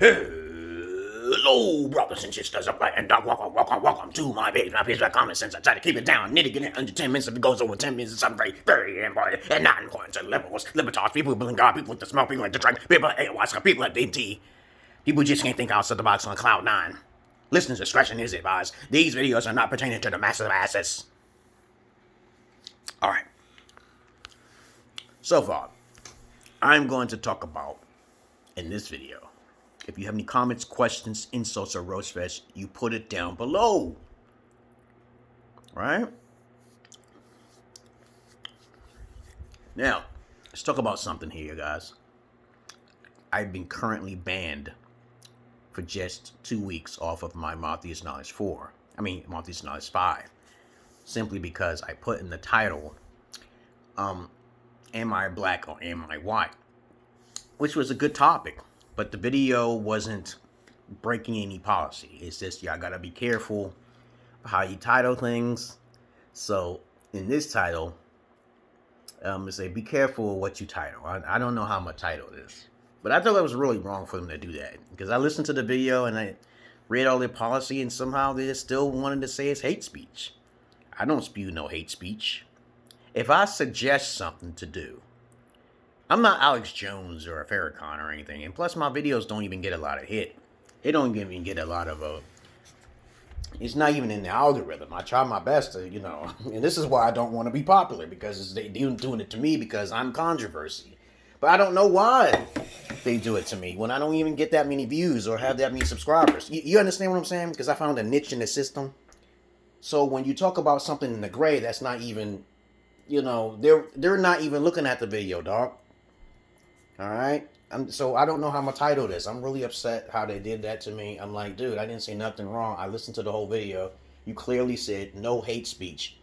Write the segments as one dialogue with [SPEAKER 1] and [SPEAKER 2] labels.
[SPEAKER 1] Hello, brothers and sisters, and welcome to my page. My page by common sense. I try to keep it down, nitty gritty under 10 minutes. If it goes over 10 minutes, it's something very important and not important to liberals, libertars, people who believe in God, people with the smoke, people like the drink, people like ayahuasca, people like DMT. People just can't think outside the box on cloud nine. Listener's discretion is advised. These videos are not pertaining to the massive assets. Alright. So far, I'm going to talk about, in this video, if you have any comments, questions, insults, or roast fest, you put it down below. Right? Now, let's talk about something here, guys. I've been currently banned for just 2 weeks off of my Maltese Knowledge 4. Maltese Knowledge 5. Simply because I put in the title, am I black or am I white? Which was a good topic. But the video wasn't breaking any policy. It's just, y'all gotta be careful how you title things. So, in this title, I'm gonna say, be careful what you title. I don't know how I'm gonna title this. But I thought it was really wrong for them to do that. Because I listened to the video and I read all their policy and somehow they still wanted to say it's hate speech. I don't spew no hate speech. If I suggest something to do, I'm not Alex Jones or a Farrakhan or anything. And plus, my videos don't even get a lot of hit. It don't even get a lot of it's not even in the algorithm. I try my best to, and this is why I don't want to be popular, because they're doing it to me because I'm controversy. But I don't know why they do it to me when I don't even get that many views or have that many subscribers. You understand what I'm saying? Because I found a niche in the system. So when you talk about something in the gray, that's not even, they're not even looking at the video, dog. All right. So I don't know how I'm going to title this. I'm really upset how they did that to me. I'm like, dude, I didn't say nothing wrong. I listened to the whole video. You clearly said no hate speech,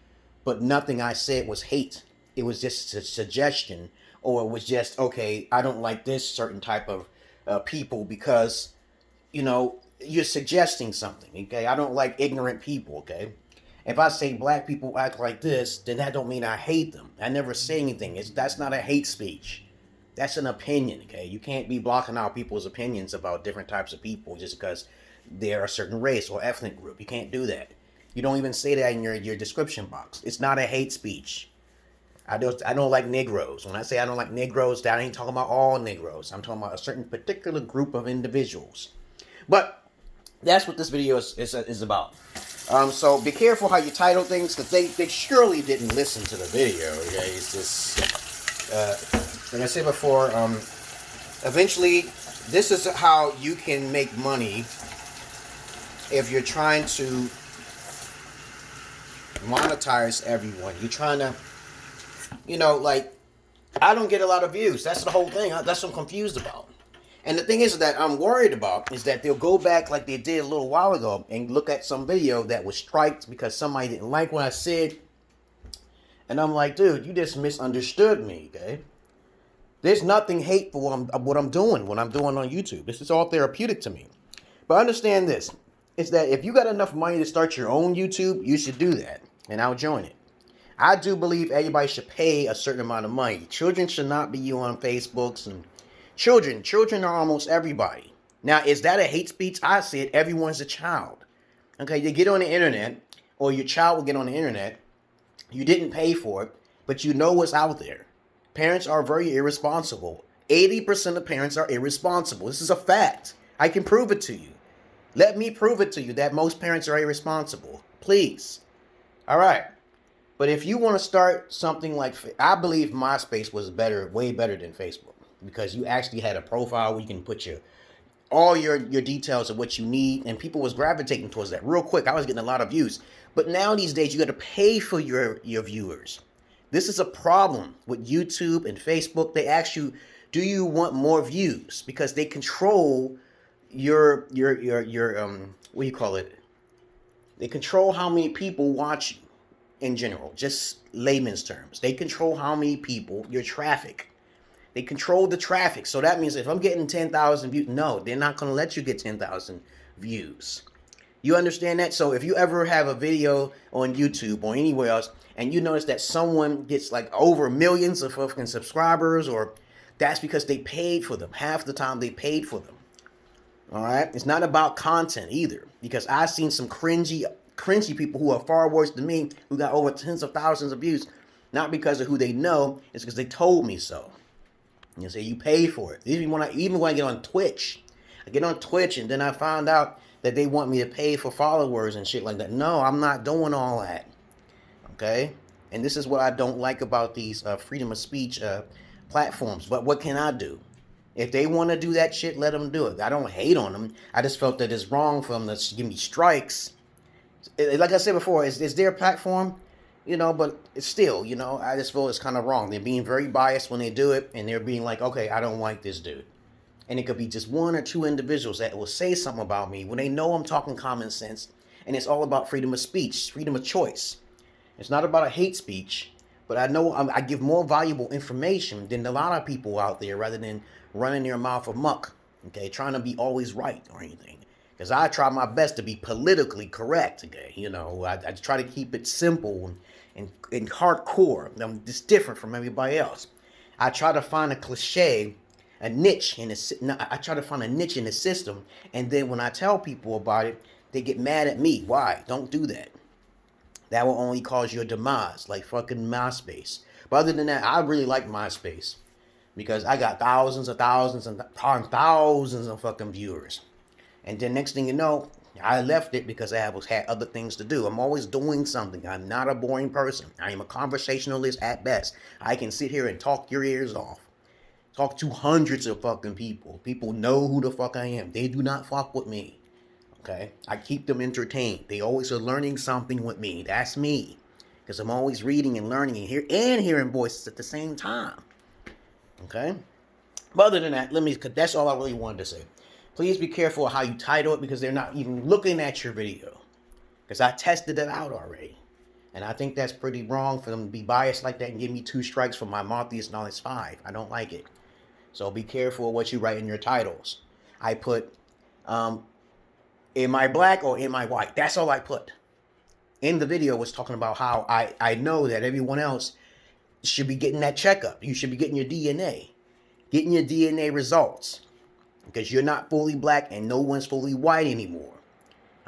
[SPEAKER 1] but nothing I said was hate. It was just a suggestion, or it was just, okay, I don't like this certain type of people because, you're suggesting something. Okay. I don't like ignorant people. Okay. If I say black people act like this, then that don't mean I hate them. I never say anything. That's not a hate speech. That's an opinion, okay? You can't be blocking out people's opinions about different types of people just because they're a certain race or ethnic group. You can't do that. You don't even say that in your description box. It's not a hate speech. I don't like Negroes. When I say I don't like Negroes, that ain't talking about all Negroes. I'm talking about a certain particular group of individuals. But that's what this video is about. So be careful how you title things, because they surely didn't listen to the video. Okay? It's just... like I said before, eventually, this is how you can make money if you're trying to monetize everyone. You're trying to, I don't get a lot of views. That's the whole thing. That's what I'm confused about. And the thing is that I'm worried about is that they'll go back like they did a little while ago and look at some video that was striked because somebody didn't like what I said. And I'm like, dude, you just misunderstood me, okay? There's nothing hateful what I'm doing on YouTube. This is all therapeutic to me. But understand this, is that if you got enough money to start your own YouTube, you should do that. And I'll join it. I do believe everybody should pay a certain amount of money. Children should not be on Facebooks. And children are almost everybody. Now, is that a hate speech? I said everyone's a child. Okay, you get on the internet, or your child will get on the internet. You didn't pay for it, but you know what's out there. Parents are very irresponsible. 80% of parents are irresponsible. This is a fact. I can prove it to you. Let me prove it to you that most parents are irresponsible. Please. All right. But if you want to start something like, I believe MySpace was way better than Facebook, because you actually had a profile where you can put all your details of what you need, and people was gravitating towards that real quick. I was getting a lot of views. But now these days, you got to pay for your viewers. This is a problem with YouTube and Facebook. They ask you, do you want more views? Because they control your what do you call it? They control how many people watch you in general, just layman's terms. They control how many people, your traffic. They control the traffic. So that means if I'm getting 10,000 views, no, they're not going to let you get 10,000 views. You understand that? So if you ever have a video on YouTube or anywhere else, and you notice that someone gets like over millions of fucking subscribers, or that's because they paid for them. Half the time they paid for them. All right, it's not about content either, because I've seen some cringy people who are far worse than me, who got over tens of thousands of views, not because of who they know, it's because they told me so. You say you pay for it. Even when I get on Twitch, I get on Twitch and then I found out that they want me to pay for followers and shit like that. No, I'm not doing all that. Okay, and this is what I don't like about these freedom of speech platforms. But what can I do? If they want to do that shit, let them do it. I don't hate on them. I just felt that it's wrong for them to give me strikes. Like I said before, it's their platform, but it's still, I just feel it's kind of wrong. They're being very biased when they do it, and they're being like, okay, I don't like this dude. And it could be just one or two individuals that will say something about me when they know I'm talking common sense, and it's all about freedom of speech, freedom of choice. It's not about a hate speech, but I know I give more valuable information than a lot of people out there, rather than running their mouth amok, okay, trying to be always right or anything. Because I try my best to be politically correct, okay? I try to keep it simple and hardcore. I'm just different from everybody else. I try to find a cliche, a niche I try to find a niche in the system, and then when I tell people about it, they get mad at me. Why? Don't do that. That will only cause your demise, like fucking MySpace. But other than that, I really like MySpace, because I got thousands of fucking viewers. And then next thing you know, I left it because I had other things to do. I'm always doing something. I'm not a boring person. I am a conversationalist at best. I can sit here and talk your ears off. Talk to hundreds of fucking people. People know who the fuck I am. They do not fuck with me. Okay? I keep them entertained. They always are learning something with me. That's me. Because I'm always reading and learning and hearing voices at the same time. Okay? But other than that, that's all I really wanted to say. Please be careful how you title it, because they're not even looking at your video. Because I tested it out already. And I think that's pretty wrong for them to be biased like that and give me 2 strikes for my Marthius Knowledge 5. I don't like it. So be careful what you write in your titles. I put, am I black or am I white? That's all I put. In the video was talking about how I know that everyone else should be getting that checkup. You should be getting your DNA. Getting your DNA results. Because you're not fully black and no one's fully white anymore.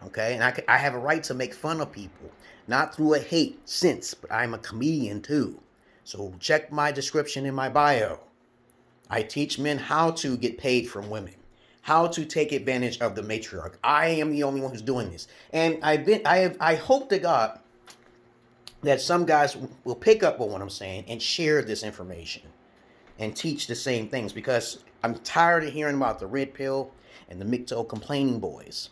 [SPEAKER 1] Okay? And I have a right to make fun of people. Not through a hate sense, but I'm a comedian too. So check my description in my bio. I teach men how to get paid from women. How to take advantage of the matriarch. I am the only one who's doing this. And I hope to God that some guys will pick up on what I'm saying and share this information. And teach the same things, because I'm tired of hearing about the red pill and the MGTOW complaining boys.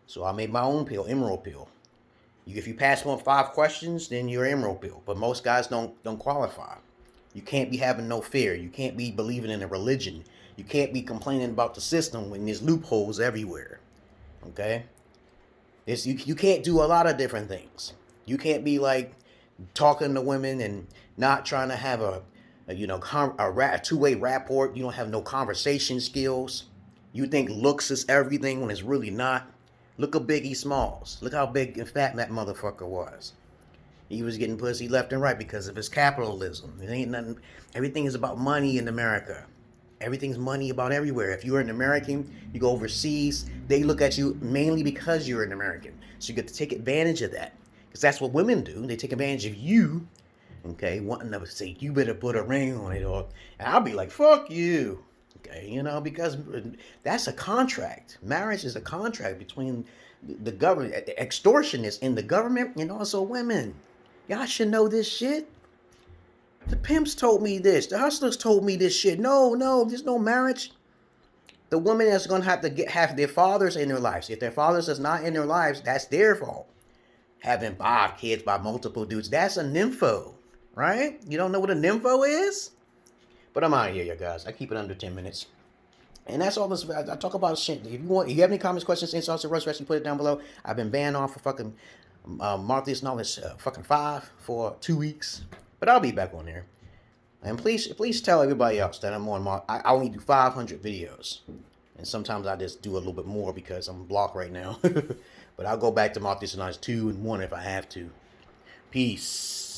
[SPEAKER 1] So I made my own pill, Emerald Pill. If you pass 5 questions, then you're Emerald Pill. But most guys don't qualify. You can't be having no fear. You can't be believing in a religion. You can't be complaining about the system when there's loopholes everywhere. Okay? You can't do a lot of different things. You can't be like talking to women and not trying to have a two-way rapport. You don't have no conversation skills. You think looks is everything when it's really not. Look at Biggie Smalls. Look how big and fat that motherfucker was. He was getting pussy left and right because of his capitalism. It ain't nothing. Everything is about money in America. Everything's money about everywhere. If you're an American, you go overseas, they look at you mainly because you're an American. So you get to take advantage of that. Because that's what women do. They take advantage of you. Okay, wanting to say, you better put a ring on it, and I'll be like, fuck you. Okay, because that's a contract. Marriage is a contract between the government, the extortionists in the government, and also women. Y'all should know this shit. The pimps told me this. The hustlers told me this shit. No, there's no marriage. The woman is going to have to have their fathers in their lives. If their fathers is not in their lives, that's their fault. Having 5 kids by multiple dudes, that's a nympho. Right? You don't know what a nympho is? But I'm out of here, you guys. I keep it under 10 minutes. And that's all this. I talk about shit. If you have any comments, questions, insults, or roast, you put it down below. I've been banned off for fucking Marthius Knowledge fucking 5 for 2 weeks. But I'll be back on there. And please tell everybody else that I'm on I only do 500 videos. And sometimes I just do a little bit more because I'm blocked right now. But I'll go back to Marthius Knowledge 2 and 1 if I have to. Peace.